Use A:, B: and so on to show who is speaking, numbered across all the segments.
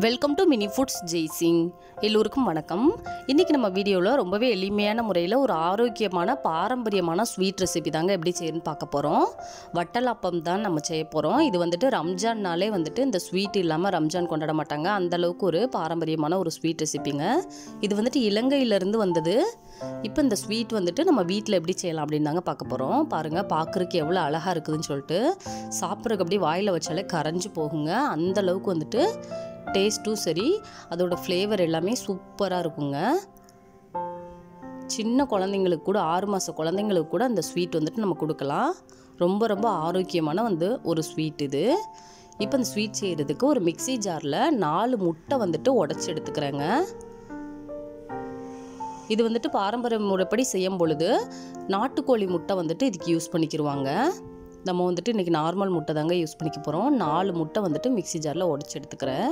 A: Welcome to mini foods Jaisingh. எல்லோருக்கும் வணக்கம். இன்றைக்கி நம்ம வீடியோவில் ரொம்பவே எளிமையான முறையில் ஒரு ஆரோக்கியமான பாரம்பரியமான ஸ்வீட் ரெசிபி தாங்க எப்படி செய்யணும்னு பார்க்க போகிறோம். வட்டலாப்பம் தான் நம்ம செய்ய போகிறோம். இது வந்துட்டு ரம்ஜான்னாலே வந்துட்டு இந்த ஸ்வீட் இல்லாமல் ரம்ஜான் கொண்டாட மாட்டாங்க. அந்தளவுக்கு ஒரு பாரம்பரியமான ஒரு ஸ்வீட் ரெசிபிங்க. இது வந்துட்டு இலங்கையிலேருந்து வந்தது. இப்போ இந்த ஸ்வீட் வந்துட்டு நம்ம வீட்டில் எப்படி செய்யலாம் அப்படின்னு தாங்க பார்க்க போகிறோம். பாருங்கள், பார்க்குறதுக்கு எவ்வளோ அழகாக இருக்குதுன்னு சொல்லிட்டு சாப்பிட்றதுக்கு அப்படியே வாயில் வச்சாலே கரைஞ்சி போகுங்க. அந்தளவுக்கு வந்துட்டு டேஸ்ட்டும் சரி, அதோட ஃப்ளேவர் எல்லாமே சூப்பராக இருக்குங்க. சின்ன குழந்தைங்களுக்கு கூட 6 மாத குழந்தைங்களுக்கு கூட அந்த ஸ்வீட் வந்துட்டு நம்ம கொடுக்கலாம். ரொம்ப ரொம்ப ஆரோக்கியமான ஒரு ஸ்வீட் இது. இப்போ இந்த ஸ்வீட் செய்கிறதுக்கு ஒரு மிக்ஸி ஜாரில் 4 முட்டை வந்துட்டு உடச்சி எடுத்துக்கிறேங்க. இது வந்துட்டு பாரம்பரிய முறைப்படி செய்யும் பொழுது நாட்டுக்கோழி முட்டை வந்துட்டு இதுக்கு யூஸ் பண்ணிக்கிடுவாங்க. நம்ம வந்துட்டு இன்றைக்கி நார்மல் முட்டை தாங்க யூஸ் பண்ணிக்க போகிறோம். 4 முட்டை வந்துட்டு மிக்ஸி ஜாரில் உடச்சி எடுத்துக்கிறேன்.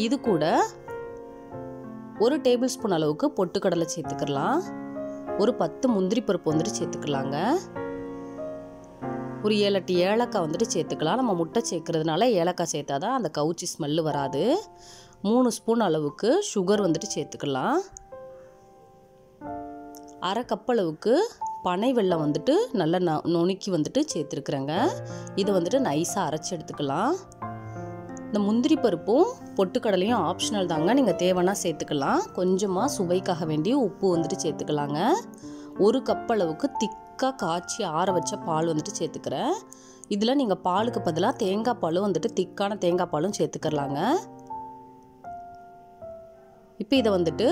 A: இது கூட 1 டேபிள் ஸ்பூன் அளவுக்கு பொட்டுக்கடலை சேர்த்துக்கலாம். ஒரு 10 முந்திரி பருப்பு வந்துட்டு சேர்த்துக்கலாங்க. ஒரு 7-8 ஏலக்காய் வந்துட்டு சேர்த்துக்கலாம். நம்ம முட்டை சேர்க்கறதுனால ஏலக்காய் சேர்த்தா தான் அந்த கவுச்சி ஸ்மெல்லு வராது. 3 ஸ்பூன் அளவுக்கு சுகர் வந்துட்டு சேர்த்துக்கலாம். 1/2 கப் அளவுக்கு பனை வெல்லம் வந்துட்டு நல்லா நுணுக்கி வந்துட்டு சேர்த்துருக்குறேங்க. இதை வந்துட்டு நைஸாக அரைச்சி எடுத்துக்கலாம். இந்த முந்திரி பருப்பும் பொட்டுக்கடலையும் ஆப்ஷனல் தாங்க, நீங்கள் தேவைன்னா சேர்த்துக்கலாம். கொஞ்சமாக சுவைக்காக வேண்டி உப்பு வந்துட்டு சேர்த்துக்கலாங்க. 1 கப் அளவுக்கு திக்காக காய்ச்சி ஆற வச்ச பால் வந்துட்டு சேர்த்துக்கிறேன். இதில் நீங்கள் பாலுக்கு பதிலாக தேங்காய் பாலும் வந்துட்டு திக்கான தேங்காய் பாலும் சேர்த்துக்கலாங்க. இப்போ இதை வந்துட்டு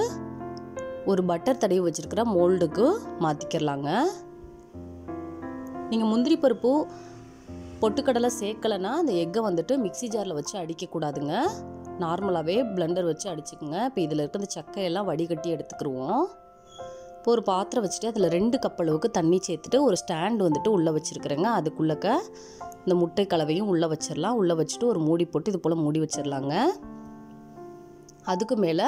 A: ஒரு பட்டர் தடவி வச்சுருக்கிற மோல்டுக்கு மாற்றிக்கிறலாங்க. நீங்கள் முந்திரி பருப்பு பொட்டுக்கடலை சேர்க்கலைன்னா அந்த எக்கை வந்துட்டு மிக்ஸி ஜாரில் வச்சு அடிக்கக்கூடாதுங்க. நார்மலாகவே பிளெண்டர் வச்சு அடிச்சுக்குங்க. இப்போ இதில் இருக்க இந்த சக்கையெல்லாம் வடிகட்டி எடுத்துக்கிடுவோம். இப்போ ஒரு பாத்திரம் வச்சுட்டு அதில் 2 கப் அளவுக்கு தண்ணி சேர்த்துட்டு ஒரு ஸ்டாண்டு வந்துட்டு உள்ளே வச்சுருக்குறேங்க. அதுக்குள்ளக்க இந்த முட்டை கலவையும் உள்ளே வச்சிடலாம். உள்ளே வச்சுட்டு ஒரு மூடி போட்டு இது போல் மூடி வச்சிடலாங்க. அதுக்கு மேலே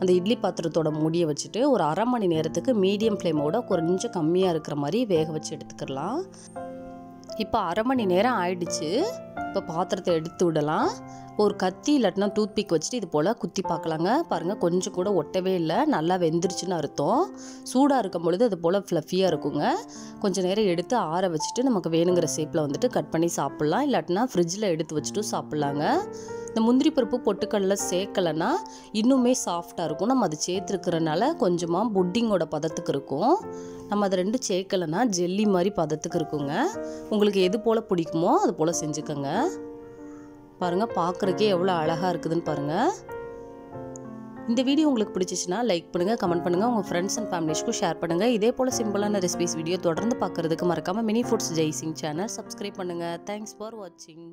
A: அந்த இட்லி பாத்திரத்தோட மூடியை வச்சுட்டு ஒரு 1/2 மணி நேரத்துக்கு மீடியம் ஃப்ளேமோட கொஞ்சம் கம்மியாக இருக்கிற மாதிரி வேக வச்சு எடுத்துக்கலாம். இப்போ 1/2 மணி நேரம் ஆயிடுச்சு. இப்போ பாத்திரத்தை எடுத்து விடலாம். ஒரு கத்தி இல்லாட்டினா டூத்பிக் வச்சுட்டு இது போல் குத்தி பார்க்கலாங்க. பாருங்கள், கொஞ்சம் கூட ஒட்டவே இல்லை, நல்லா வெந்துருச்சுன்னு அர்த்தம். சூடாக இருக்கும் பொழுது அது போல் ஃப்ளஃபியாக இருக்குங்க. கொஞ்சம் நேரம் எடுத்து ஆற வச்சுட்டு நமக்கு வேணுங்கிற ஷேப்பில் வந்துட்டு கட் பண்ணி சாப்பிட்லாம். இல்லாட்டினா ஃப்ரிட்ஜில் எடுத்து வச்சுட்டு சாப்பிட்லாங்க. இந்த முந்திரி பருப்பு பொட்டுக்கடலை சேர்க்கலைன்னா இன்னுமே சாஃப்டாக இருக்கும். நம்ம அது சேர்த்துருக்கிறனால கொஞ்சமாக புட்டிங்கோட பதத்துக்கு இருக்கும். நம்ம அதை 2 சேர்க்கலைன்னா ஜெல்லி மாதிரி பதத்துக்கு இருக்குங்க. உங்களுக்கு எது போல் பிடிக்குமோ அது போல் செஞ்சுக்கோங்க. பாருங்கள், பார்க்குறக்கே எவ்வளோ அழகாக இருக்குதுன்னு பாருங்கள். இந்த வீடியோ உங்களுக்கு பிடிச்சிச்சுன்னா லைக் பண்ணுங்கள், கமெண்ட் பண்ணுங்கள், உங்கள் ஃப்ரெண்ட்ஸ் அண்ட் ஃபேமிலிஸ்க்கும் ஷேர் பண்ணுங்கள். இதே போல் சிம்பிளான ரெசிபிஸ் வீடியோ தொடர்ந்து பார்க்குறதுக்கு மறக்காமல் mini foods Jaisingh channel subscribe பண்ணுங்கள். தேங்க்ஸ் ஃபார் வாட்சிங்.